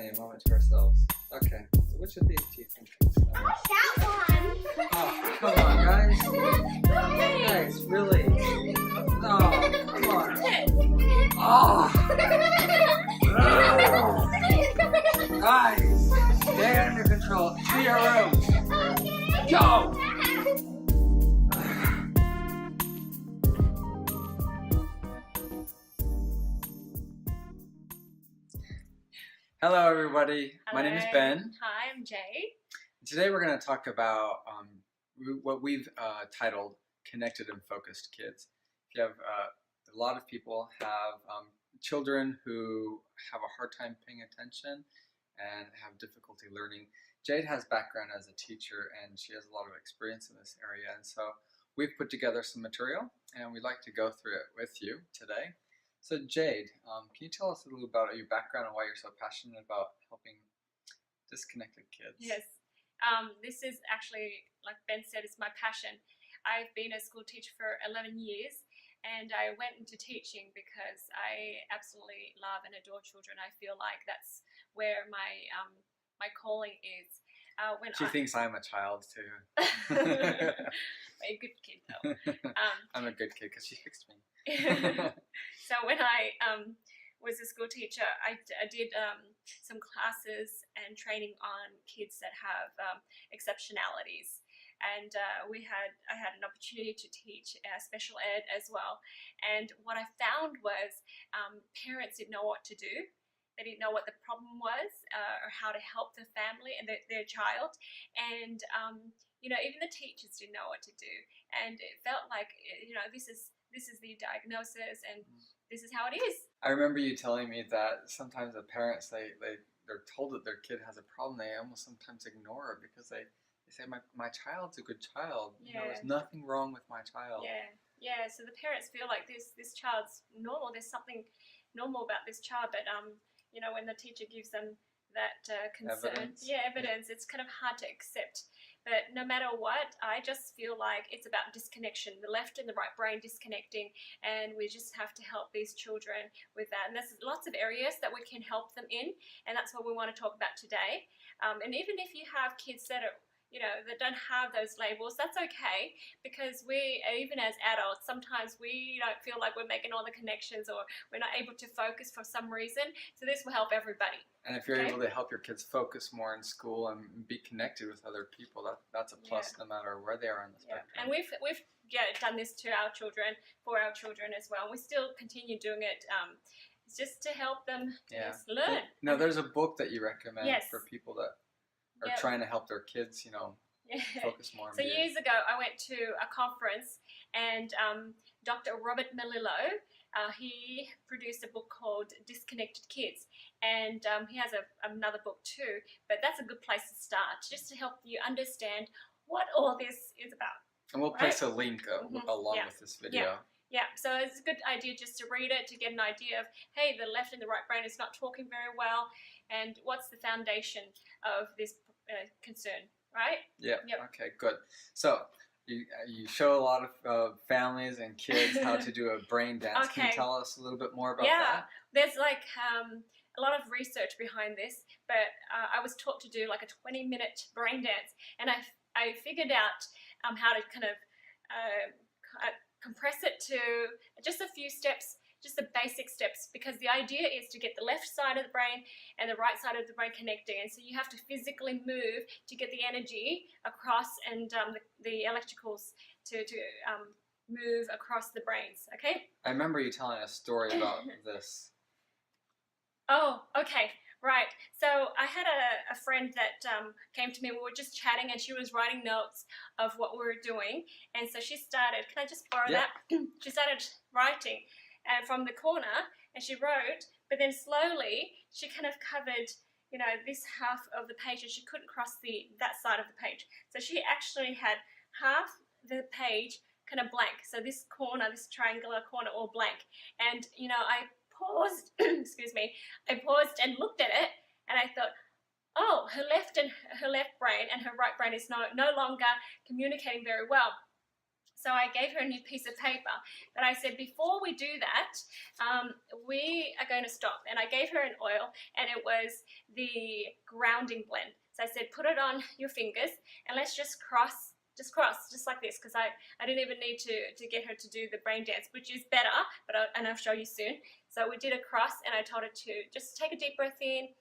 finally a moment to ourselves. Okay, so which of these do you think is nice? That one! Oh, come on, guys. Guys, really? No, come on. Oh! Guys, stay under control. To your rooms. Go! Hello, everybody. Hello. My name is Ben. Hi, I'm Jay. Today we're going to talk about what we've titled Connected and Focused Kids. If you have a lot of people have children who have a hard time paying attention and have difficulty learning. Jade has background as a teacher and she has a lot of experience in this area, and so we've put together some material and we'd like to go through it with you today. So Jade, can you tell us a little about your background and why you're so passionate about helping disconnected kids? Yes, this is actually, like Ben said, it's my passion. I've been a school teacher for 11 years and I went into teaching because I absolutely love and adore children. I feel like that's where my calling is. She thinks I'm a child too. A good kid though. I'm a good kid because she fixed me. So when I was a school teacher, I did some classes and training on kids that have exceptionalities, and I had an opportunity to teach special ed as well. And what I found was parents didn't know what to do. They didn't know what the problem was or how to help the family and their child, and even the teachers didn't know what to do. And it felt like this is the diagnosis and this is how it is. I remember you telling me that sometimes the parents they're told that their kid has a problem, they almost sometimes ignore it because they say my child's a good child. Yeah. There's nothing wrong with my child. Yeah. So the parents feel like this child's normal. There's something normal about this child, but when the teacher gives them that concern, evidence, it's kind of hard to accept. But no matter what, I just feel like it's about disconnection, the left and the right brain disconnecting, and we just have to help these children with that. And there's lots of areas that we can help them in, and that's what we want to talk about today. And even if you have kids that are that don't have those labels, that's okay, because even as adults, sometimes we don't feel like we're making all the connections or we're not able to focus for some reason. So this will help everybody. And if you're able to help your kids focus more in school and be connected with other people, that's a plus no matter where they are on the spectrum. And we've done this to our children, for our children as well. We still continue doing it. It's just to help them just learn. Now, there's a book that you recommend for people that are trying to help their kids, focus more. So years ago, I went to a conference, and Dr. Robert Melillo, he produced a book called Disconnected Kids, and he has another book too, but that's a good place to start, just to help you understand what all this is about. And we'll place a link along with this video. Yeah, so it's a good idea just to read it, to get an idea of, hey, the left and the right brain is not talking very well, and what's the foundation of this concern, right? Yeah. Okay, good. So you show a lot of families and kids how to do a brain dance. Okay. Can you tell us a little bit more about that? Yeah, there's like a lot of research behind this, but I was taught to do like a 20-minute brain dance, and I figured out how to kind of compress it to just a few steps, just the basic steps, because the idea is to get the left side of the brain and the right side of the brain connecting, and so you have to physically move to get the energy across and the electricals to move across the brains, okay? I remember you telling a story about this. Oh, okay. Right. So I had a friend that came to me. We were just chatting, and she was writing notes of what we were doing. And so she started, can I just borrow that? She started writing from the corner, and she wrote, but then slowly she kind of covered, this half of the page, and she couldn't cross that side of the page. So she actually had half the page kind of blank. So this corner, this triangular corner, all blank. And, I paused, excuse me, I paused and looked at it, and I thought, oh, her left brain and her right brain is no longer communicating very well. So I gave her a new piece of paper, but I said, before we do that, we are going to stop. And I gave her an oil, and it was the grounding blend. So I said, put it on your fingers, and let's just cross, just like this, because I didn't even need to get her to do the brain dance, which is better, but and I'll show you soon. So we did a cross, and I told her to just take a deep breath in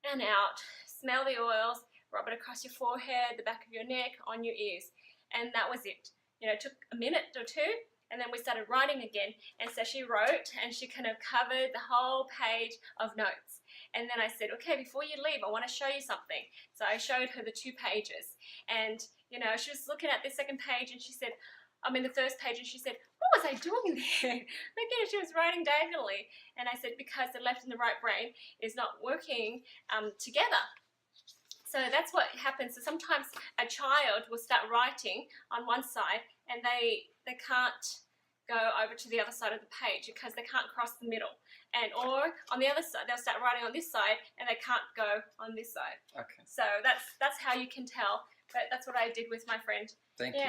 and out, smell the oils, rub it across your forehead, the back of your neck, on your ears, and that was it. You know, it took a minute or two, and then we started writing again. And so she wrote, and she kind of covered the whole page of notes. And then I said, okay, before you leave, I want to show you something. So I showed her the 2 pages, and you know, she was looking at the second page, and she said, the first page, and she said, what was I doing there? Look at it, she was writing diagonally. And I said, because the left and the right brain is not working together. So that's what happens. So sometimes a child will start writing on one side, and they can't go over to the other side of the page because they can't cross the middle. And or on the other side, they'll start writing on this side, and they can't go on this side. Okay. So that's how you can tell. But that's what I did with my friend. Thank you.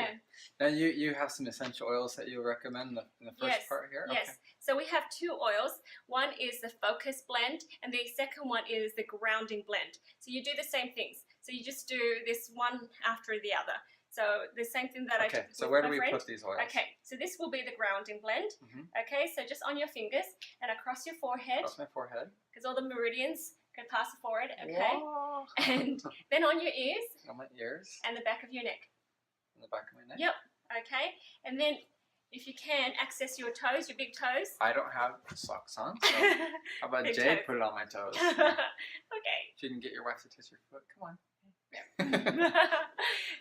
Now you have some essential oils that you recommend in the first part here? Yes. Okay. So we have 2 oils. One is the focus blend, and the second one is the grounding blend. So you do the same things. So you just do this one after the other. So the same thing that I did with so where do my we friend. put these oils? Okay, so this will be the grounding blend. Okay, so just on your fingers and across your forehead. Across my forehead. Because all the meridians can pass the forehead, okay? Whoa. And then on your ears. On my ears. And the back of your neck. On the back of my neck? Yep, okay. And then if you can, access your toes, your big toes. I don't have socks on, so how about Jade put it on my toes? Okay. She can get your wife to touch your foot. Come on.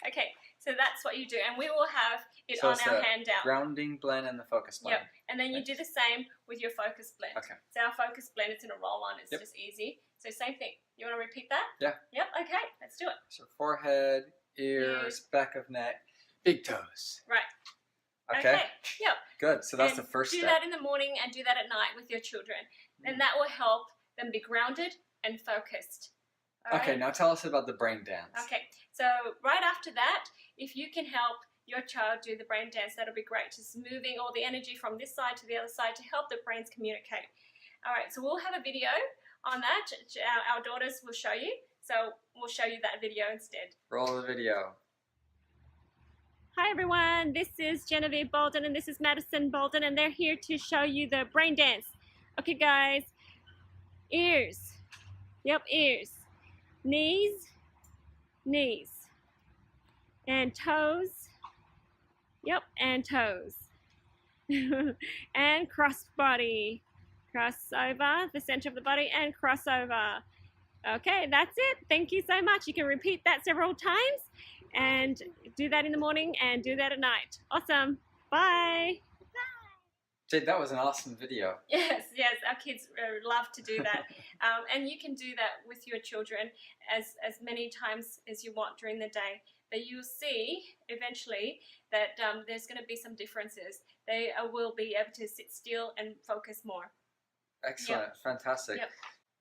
Okay, so that's what you do, and we will have it on our handout. Grounding blend and the focus blend. Yep, and then you do the same with your focus blend. Okay. So our focus blend, it's in a roll-on, it's just easy. So same thing. You want to repeat that? Yeah. Yep, okay, let's do it. So forehead, ears, back of neck, big toes. Right. Okay. Yep. Good. So that's the first step. Do that in the morning and do that at night with your children. And that will help them be grounded and focused. Okay, now tell us about the brain dance. Okay, so right after that, if you can help your child do the brain dance, that'll be great. Just moving all the energy from this side to the other side to help the brains communicate. All right, so we'll have a video on that. Our daughters will show you. So we'll show you that video instead. Roll the video. Hi everyone, this is Genevieve Bolden and this is Madison Bolden, and they're here to show you the brain dance. Okay guys, ears. Yep, ears. Knees, knees, and toes, yep, and toes, and cross body, cross over the center of the body and cross over. Okay, that's it. Thank you so much. You can repeat that several times and do that in the morning and do that at night. Awesome. Bye. Jade, that was an awesome video. Yes, our kids love to do that. And you can do that with your children as many times as you want during the day. But you'll see eventually that there's going to be some differences. They will be able to sit still and focus more. Excellent. Fantastic. Yep.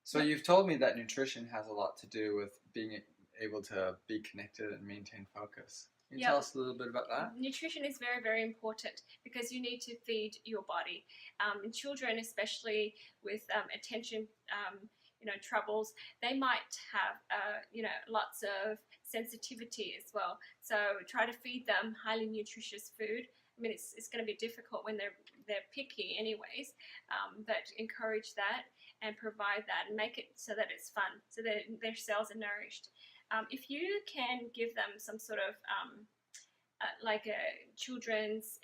So you've told me that nutrition has a lot to do with being able to be connected and maintain focus. Can you tell us a little bit about that? Nutrition is very, very important because you need to feed your body. In children, especially with attention, troubles, they might have, lots of sensitivity as well. So try to feed them highly nutritious food. I mean, it's going to be difficult when they're picky, anyways. But encourage that and provide that and make it so that it's fun, so that their cells are nourished. If you can give them some sort of like a children's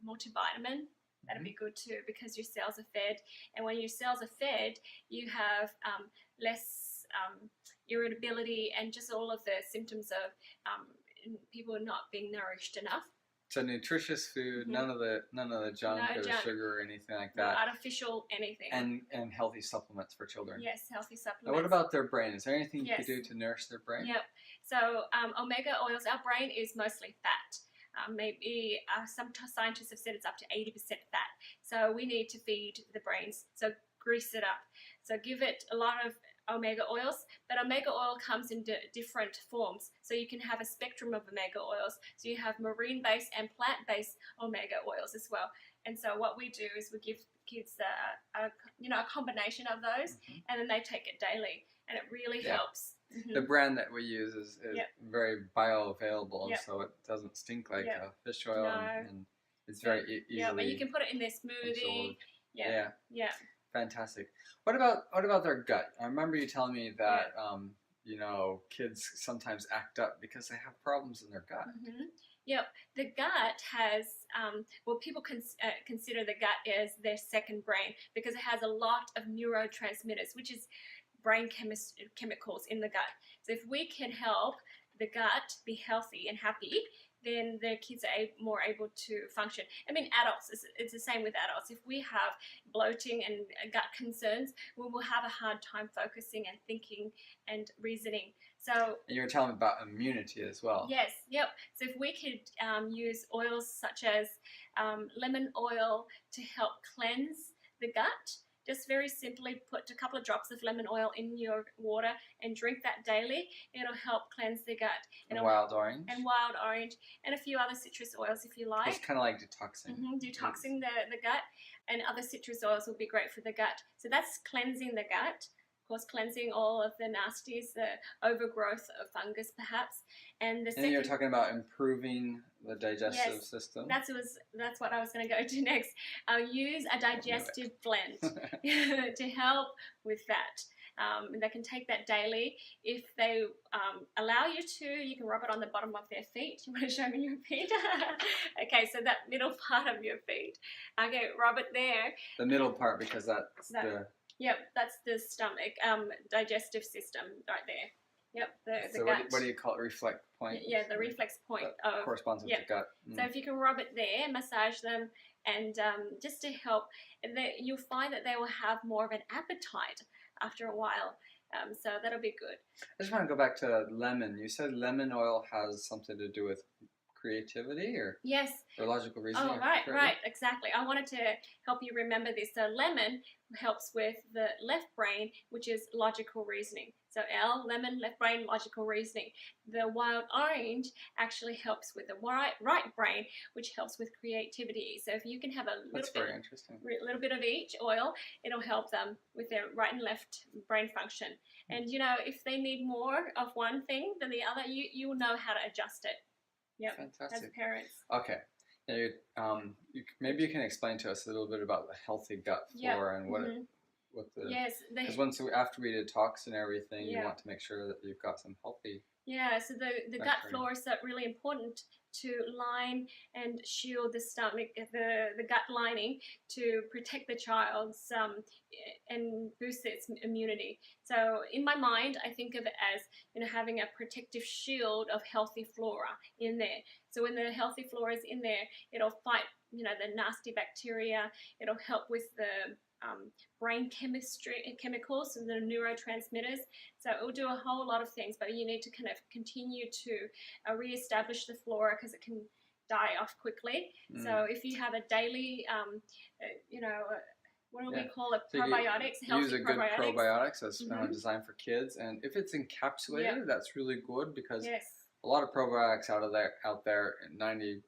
multivitamin, that'd be good too, because your cells are fed, and when your cells are fed, you have less irritability and just all of the symptoms of people not being nourished enough. So nutritious food, none of the junk or sugar or anything like that. No artificial anything. And healthy supplements for children. Yes, healthy supplements. Now what about their brain? Is there anything you could do to nourish their brain? Yep. So omega oils, our brain is mostly fat. Maybe some scientists have said it's up to 80% fat. So we need to feed the brains. So grease it up. So give it a lot of omega oils, but omega oil comes in different forms. So you can have a spectrum of omega oils. So you have marine-based and plant-based omega oils as well. And so what we do is we give kids a combination of those, and then they take it daily, and it really helps. The brand that we use is very bioavailable, so it doesn't stink like fish oil, and it's very easily. Yeah, and you can put it in their smoothie. Yeah. Fantastic. What about their gut? I remember you telling me that kids sometimes act up because they have problems in their gut. Yep, the gut has, people consider the gut as their second brain because it has a lot of neurotransmitters, which is brain chemicals in the gut. So if we can help the gut be healthy and happy, then the kids are more able to function. I mean, adults, it's the same with adults. If we have bloating and gut concerns, we will have a hard time focusing and thinking and reasoning. So, and you were telling me about immunity as well. Yes, yep. So if we could use oils such as lemon oil to help cleanse the gut, just very simply put a couple of drops of lemon oil in your water and drink that daily. It'll help cleanse the gut. And wild orange. And wild orange. And a few other citrus oils if you like. It's kind of like detoxing. Detoxing the gut. And other citrus oils will be great for the gut. So that's cleansing the gut. Of course, cleansing all of the nasties, the overgrowth of fungus perhaps. And you're talking about improving the digestive system. That's what I was going to go to next. Use a digestive blend to help with that. They can take that daily. If they allow you to, you can rub it on the bottom of their feet. You want to show me your feet? Okay, so that middle part of your feet. Okay, rub it there. The middle part, because that's the... Yep, that's the stomach, digestive system right there. Yep, the gut. What do you call it? Reflex point? Yeah, the reflex point. That corresponds with the gut. So if you can rub it there, massage them, and just to help, you'll find that they will have more of an appetite after a while. So that'll be good. I just want to go back to lemon. You said lemon oil has something to do with creativity or logical reasoning? Oh, right, exactly. I wanted to help you remember this. So lemon helps with the left brain, which is logical reasoning. So lemon, left brain, logical reasoning. The wild orange actually helps with the right brain, which helps with creativity. So if you can have a little bit of each oil, it'll help them with their right and left brain function. And if they need more of one thing than the other, you will know how to adjust it. Yeah, fantastic. As parents. Okay. Now maybe you can explain to us a little bit about the healthy gut flora and because after we detox and everything, you want to make sure that you've got some healthy. Yeah, so the gut flora is really important to line and shield the stomach, the gut lining, to protect the child's and boost its immunity. So in my mind, I think of it as having a protective shield of healthy flora in there. So when the healthy flora is in there, it'll fight the nasty bacteria. It'll help with the brain chemicals and the neurotransmitters. So it will do a whole lot of things, but you need to kind of continue to re-establish the flora because it can die off quickly. So if you have a daily, what do we call it? Probiotics. So use a good probiotics that's designed for kids, and if it's encapsulated, that's really good because a lot of probiotics out there, 90-95%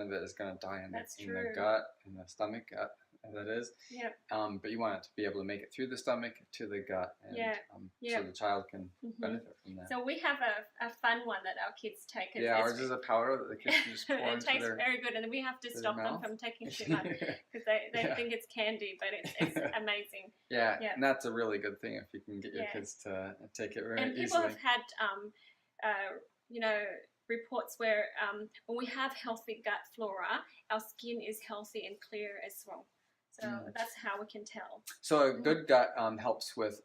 of it is going to die in the gut, in the stomach gut. That is. But you want it to be able to make it through the stomach to the gut, and so the child can benefit from that. So we have a fun one that our kids take. Ours is a powder that the kids can just pour into It tastes very good, and we have to stop them from taking too much because they think it's candy, but it's amazing. And that's a really good thing if you can get your kids to take it very easily. And people have had, reports where when we have healthy gut flora, our skin is healthy and clear as well. So that's how we can tell. So a good gut helps with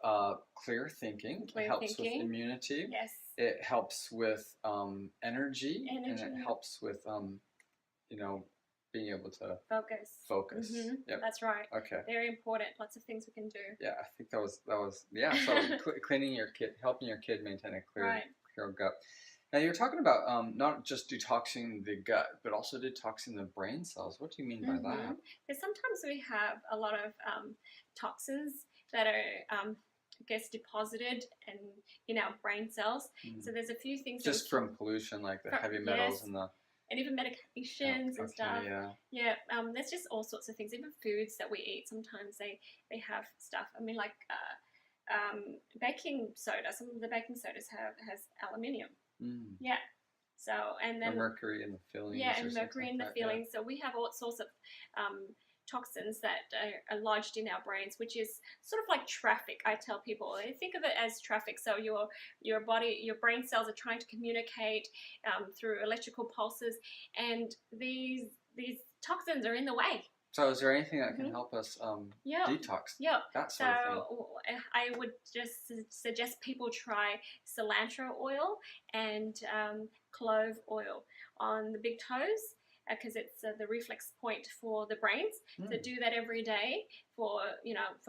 clear thinking. It helps with immunity. Yes. It helps with energy. And it helps with being able to focus. Yep. That's right. Okay. Very important. Lots of things we can do. Yeah, I think that was So cleaning your kid, helping your kid maintain a clear gut. Now you're talking about not just detoxing the gut, but also detoxing the brain cells. What do you mean by that? Because sometimes we have a lot of toxins that are gets deposited in our brain cells. So there's a few things just from pollution, like the heavy metals and the even medications and stuff. Yeah. There's just all sorts of things. Even foods that we eat, sometimes they have stuff. I mean, like baking soda. Some of the baking sodas has aluminium. Yeah. So and then mercury in the fillings. Yeah, and mercury in the fillings. So we have all sorts of toxins that are lodged in our brains, which is sort of like traffic. I tell people, think of it as traffic. So your body, your brain cells are trying to communicate through electrical pulses, and these toxins are in the way. So is there anything that can help us detox? Yeah. That sort of thing. I would just suggest people try cilantro oil and clove oil on the big toes, because it's the reflex point for the brains. So do that every day for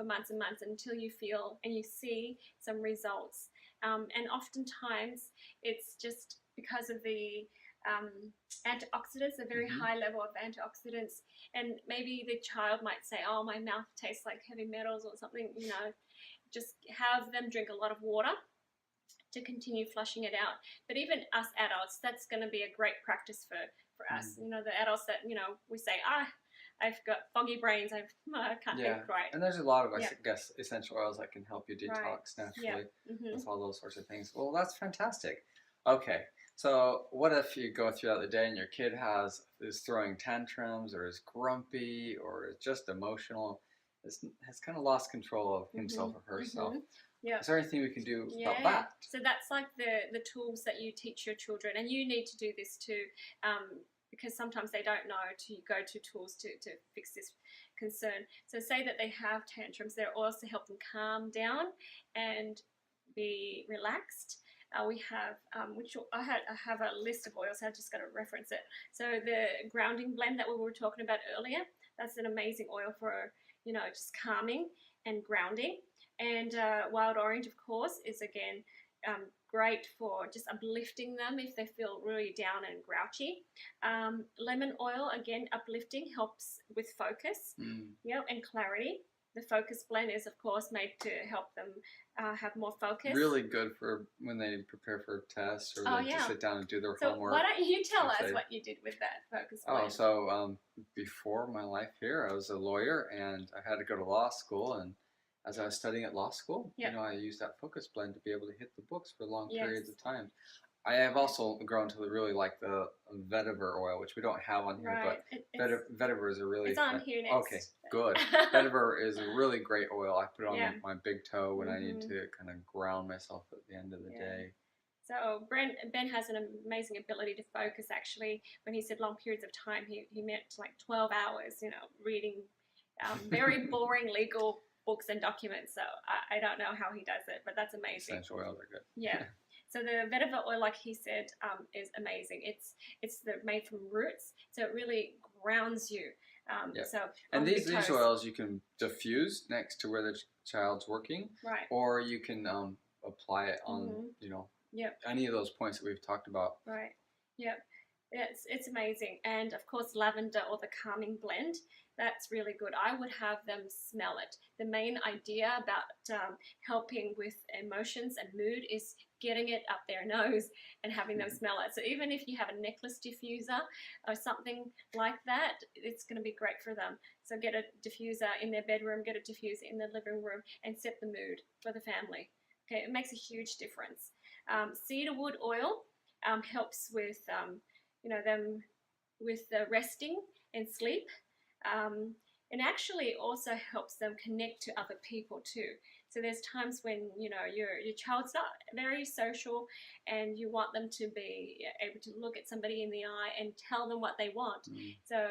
months and months until you feel and you see some results. And oftentimes it's just because of the antioxidants, a very high level of antioxidants, and maybe the child might say, oh, my mouth tastes like heavy metals or something. Just have them drink a lot of water to continue flushing it out. But even us adults, that's going to be a great practice for us. The adults that we say, I've got foggy brains, I can't think right. And there's a lot of, I guess, essential oils that can help you detox naturally with all those sorts of things. Well, that's fantastic. Okay, so what if you go throughout the day and your kid is throwing tantrums, or is grumpy, or is just emotional, has kind of lost control of himself or herself? Is there anything we can do about that? So that's like the tools that you teach your children, and you need to do this too, because sometimes they don't know to go to tools to fix this concern. So say that they have tantrums, there are oils to help them calm down and be relaxed. We have, which I have a list of oils, so I've just got to reference it. So the grounding blend that we were talking about earlier, that's an amazing oil for, just calming and grounding. And wild orange, of course, is again great for just uplifting them if they feel really down and grouchy. Lemon oil, again, uplifting, helps with focus, and clarity. The focus blend is, of course, made to help them have more focus. Really good for when they prepare for tests or they just sit down and do their homework. So why don't you tell us what you did with that focus blend? So before my life here, I was a lawyer and I had to go to law school. And as I was studying at law school, I used that focus blend to be able to hit the books for long periods of time. I have also grown to really like the vetiver oil, which we don't have on here, but vetiver is a really... It's on here next. Okay, good. Vetiver is a really great oil. I put it on my big toe when I need to kind of ground myself at the end of the day. So Ben has an amazing ability to focus, actually. When he said long periods of time, he meant like 12 hours, reading very boring legal books and documents. So I don't know how he does it, but that's amazing. Essential oils are good. Yeah. So the vetiver oil, like he said, is amazing. It's made from roots, so it really grounds you. And these oils you can diffuse next to where the child's working, or you can apply it on any of those points that we've talked about. Right. Yep. It's amazing. And of course, lavender or the calming blend, that's really good. I would have them smell it. The main idea about helping with emotions and mood is getting it up their nose and having them smell it. So even if you have a necklace diffuser or something like that, it's going to be great for them. So get a diffuser in their bedroom, get a diffuser in the living room, and set the mood for the family. Okay, it makes a huge difference. Cedarwood oil helps with them with the resting and sleep, and actually also helps them connect to other people too. So there's times when your child's not very social and you want them to be able to look at somebody in the eye and tell them what they want. So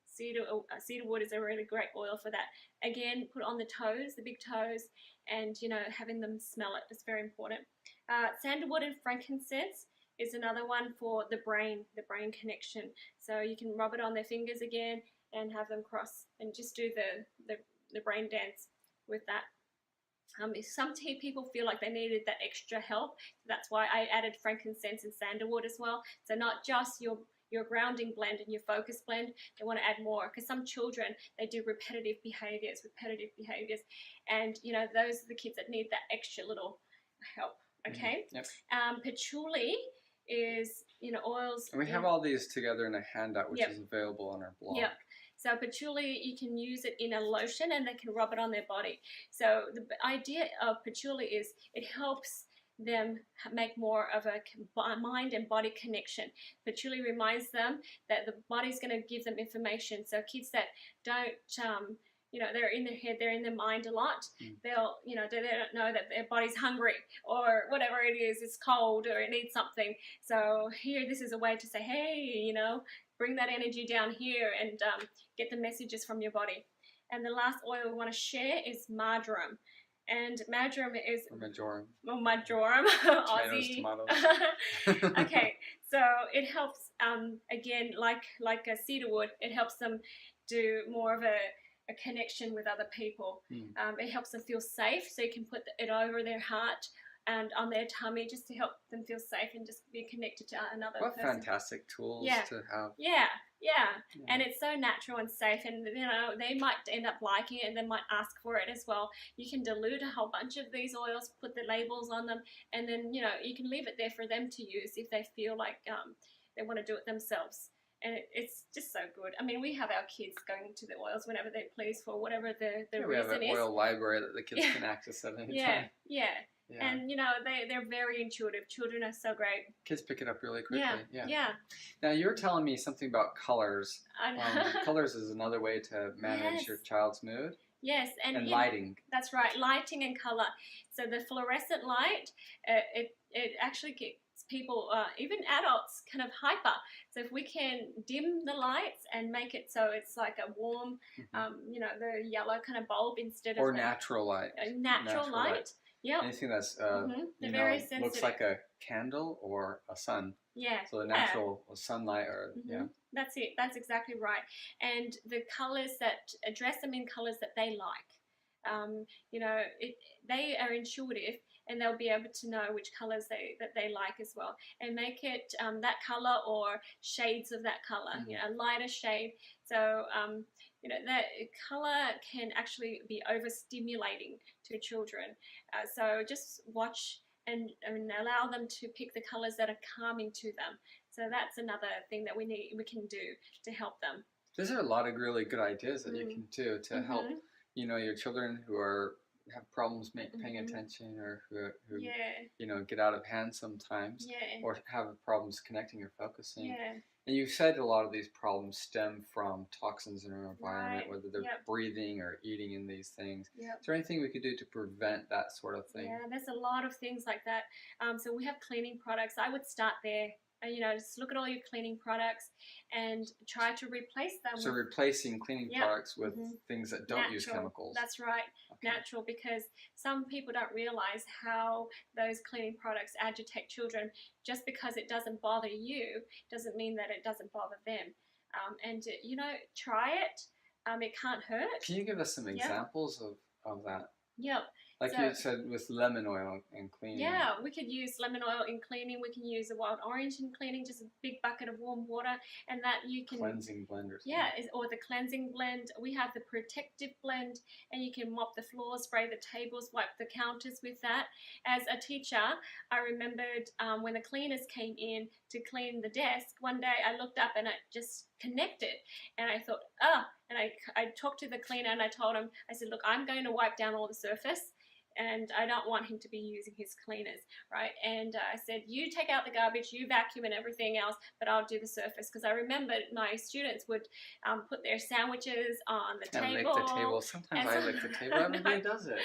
cedarwood is a really great oil for that. Again, put on the toes, the big toes, and having them smell it. It's very important. Sandalwood and frankincense is another one for the brain connection. So you can rub it on their fingers again and have them cross and just do the brain dance with that. Some people feel like they needed that extra help. That's why I added frankincense and sandalwood as well. So not just your grounding blend and your focus blend, they want to add more, because some children, they do repetitive behaviors, and those are the kids that need that extra little help. Okay. Yep. Patchouli is oils. And we have all these together in a handout, which Yep. is available on our blog. Yep. So patchouli, you can use it in a lotion and they can rub it on their body. So the idea of patchouli is it helps them make more of a mind and body connection. Patchouli reminds them that the body's going to give them information. So kids that don't, they're in their head, they're in their mind a lot. They'll, they don't know that their body's hungry or whatever it is, it's cold or it needs something. So here, this is a way to say, hey, bring that energy down here and get the messages from your body. And the last oil we want to share is marjoram. And marjoram is... Majoram. Oh, marjoram. Aussie. Tomatoes. Okay, so it helps, again, like a cedarwood, it helps them do more of a connection with other people. It helps them feel safe, so you can put it over their heart and on their tummy just to help them feel safe and just be connected to another person. What fantastic tools to have. Yeah. And it's so natural and safe, and they might end up liking it and they might ask for it as well. You can dilute a whole bunch of these oils, put the labels on them, and then you can leave it there for them to use if they feel like they want to do it themselves. And it's just so good. I mean, we have our kids going to the oils whenever they please for whatever the reason is. We have an oil library that the kids can access at any time. Yeah. And they're very intuitive. Children are so great. Kids pick it up really quickly. Yeah. Now you're telling me something about colors. Colors is another way to manage your child's mood. Yes, and lighting. That's right, lighting and color. So the fluorescent light, it actually gets people, even adults, kind of hyper. So if we can dim the lights and make it so it's like a warm, the yellow kind of bulb instead of natural light. Natural light. Yeah. Anything that's very sensitive. Looks like a candle or a sun. Yeah. So the natural sunlight or That's it. That's exactly right. And the colors dress them in colors that they like. They are intuitive, and they'll be able to know which colors that they like as well, and make it that color or shades of that color. A lighter shade. So that color can actually be overstimulating to children. So just watch and allow them to pick the colors that are calming to them. So that's another thing that we can do to help them. These are a lot of really good ideas that you can do to help your children who have problems paying attention, or who get out of hand sometimes, or have problems connecting or focusing. And you said a lot of these problems stem from toxins in our environment, whether they're breathing or eating in these things. Is there anything we could do to prevent that sort of thing? Yeah, there's a lot of things like that. So we have cleaning products. I would start there. Just look at all your cleaning products and try to replace them. So replacing cleaning products with things that don't use chemicals. That's right. Okay. Natural, because some people don't realize how those cleaning products agitate children. Just because it doesn't bother you doesn't mean that it doesn't bother them. Try it. It can't hurt. Can you give us some examples of that? Yep. Like you said, with lemon oil and cleaning. Yeah, we could use lemon oil in cleaning. We can use a wild orange in cleaning, just a big bucket of warm water, and that you can... Cleansing blend or something. Yeah, or the cleansing blend. We have the protective blend, and you can mop the floors, spray the tables, wipe the counters with that. As a teacher, I remembered when the cleaners came in to clean the desk, one day I looked up and it just connected, and I thought, and I talked to the cleaner and I told him, I said, look, I'm going to wipe down all the surface, and I don't want him to be using his cleaners, right? And I said, you take out the garbage, you vacuum and everything else, but I'll do the surface. Because I remembered my students would put their sandwiches on the table. Lick the table. Sometimes I lick the table. Everybody does it.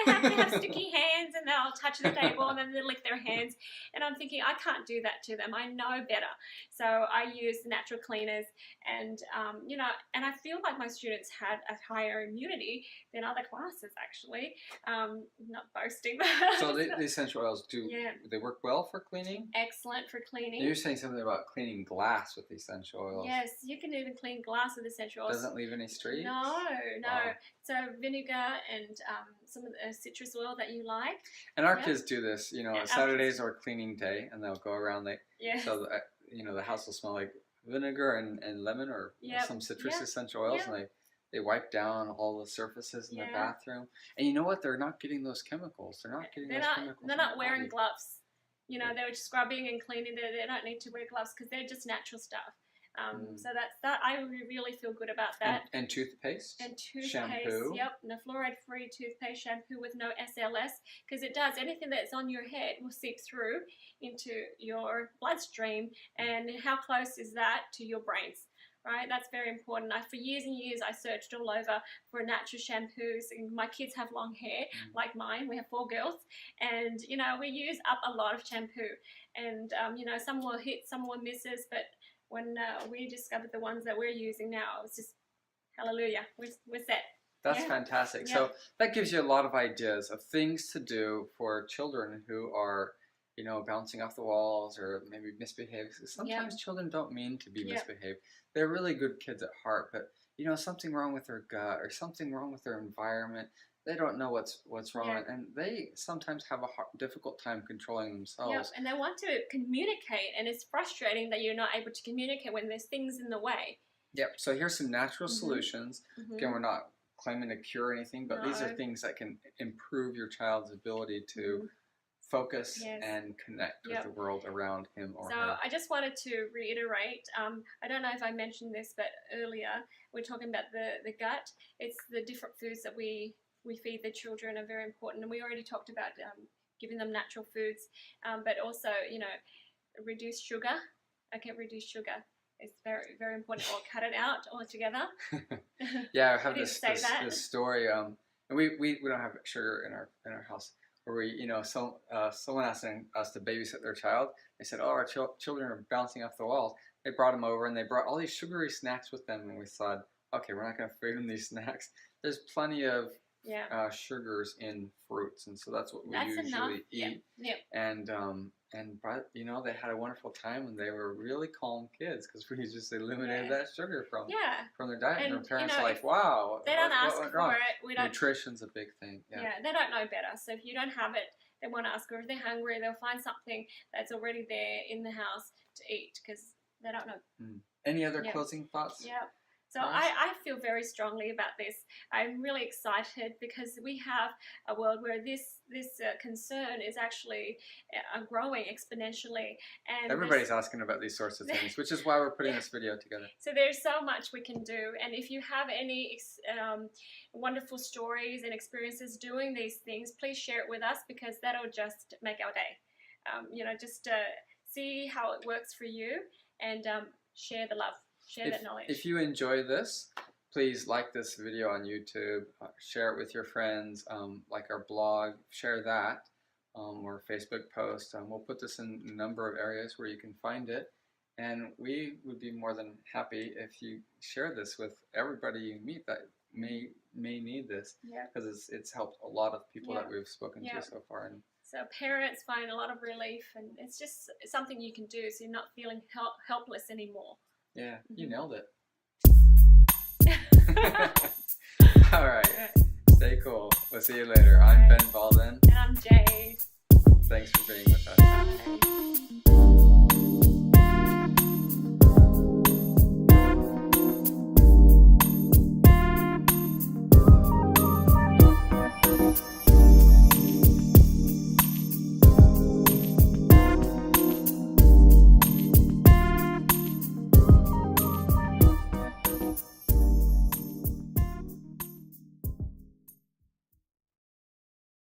And they have sticky hands, and they'll touch the table, and then they lick their hands. And I'm thinking, I can't do that to them. I know better. So I use natural cleaners, and and I feel like my students had a higher immunity than other classes, actually. Not boasting. So the essential oils they work well for cleaning? Excellent for cleaning. You're saying something about cleaning glass with essential oils. Yes, you can even clean glass with essential oils. Doesn't leave any streaks? No. Wow. So vinegar and some of the citrus oil that you like. And our kids do this, you know, Yeah, Saturdays are cleaning day, and they'll go around, so you know, the house will smell like vinegar and lemon or some citrus essential oils, and they wipe down all the surfaces in the bathroom. And you know what? They're not getting those chemicals. They're not getting chemicals. They're not wearing gloves. You know, they're scrubbing and cleaning. They don't need to wear gloves because they're just natural stuff. So that's that. I really feel good about that. And toothpaste. And toothpaste. Shampoo. Yep. And a fluoride-free toothpaste shampoo with no SLS, because it does anything that's on your head will seep through into your bloodstream. And how close is that to your brains? Right, that's very important. For years and years, I searched all over for natural shampoos. And my kids have long hair, like mine. We have 4 girls, and you know, we use up a lot of shampoo. And you know, some will hit, some will misses, but when we discovered the ones that we're using now, it's just hallelujah. We're set. That's fantastic. So that gives you a lot of ideas of things to do for children who are, you know, bouncing off the walls or maybe misbehaving. Sometimes children don't mean to be misbehaved. They're really good kids at heart, but you know, something wrong with their gut or something wrong with their environment. They don't know what's wrong, and they sometimes have a difficult time controlling themselves. Yeah, and they want to communicate, and it's frustrating that you're not able to communicate when there's things in the way. Yep. So here's some natural solutions. Again, we're not claiming to cure anything, but these are things that can improve your child's ability to focus and connect with the world around him or her. So I just wanted to reiterate, I don't know if I mentioned this, but earlier we're talking about the gut. It's the different foods that we feed the children are very important, and we already talked about giving them natural foods, but also, you know, reduce sugar. Okay, reduce sugar. It's very, very important. Or cut it out altogether. Yeah, I have this story. And we don't have sugar in our house. Where we, you know, someone asked us to babysit their child. They said, "Oh, our children are bouncing off the walls." They brought them over, and they brought all these sugary snacks with them. And we thought, okay, we're not going to feed them these snacks. There's plenty of sugars in fruits, and so that's what we usually eat. And you know, they had a wonderful time, and they were really calm kids because we just eliminated that sugar from their diet. And their parents are like, "Wow, they don't ask for it. We don't. Nutrition's a big thing." Yeah, they don't know better. So if you don't have it, they want to ask, or if they're hungry, they'll find something that's already there in the house to eat because they don't know. Any other closing thoughts? Yeah. So I feel very strongly about this. I'm really excited because we have a world where this concern is actually growing exponentially. And everybody's asking about these sorts of things, which is why we're putting this video together. So there's so much we can do. And if you have any wonderful stories and experiences doing these things, please share it with us because that'll just make our day. You know, just see how it works for you and share the love. Share that knowledge. If you enjoy this, please like this video on YouTube, share it with your friends, like our blog, share that, or Facebook post. We'll put this in a number of areas where you can find it, and we would be more than happy if you share this with everybody you meet that may need this, because it's helped a lot of people that we've spoken to so far. And so parents find a lot of relief, and it's just something you can do so you're not feeling helpless anymore. Yeah, you nailed it. All right. Stay cool. We'll see you later. I'm Ben Baldwin. And I'm Jade. Thanks for being with us. Bye.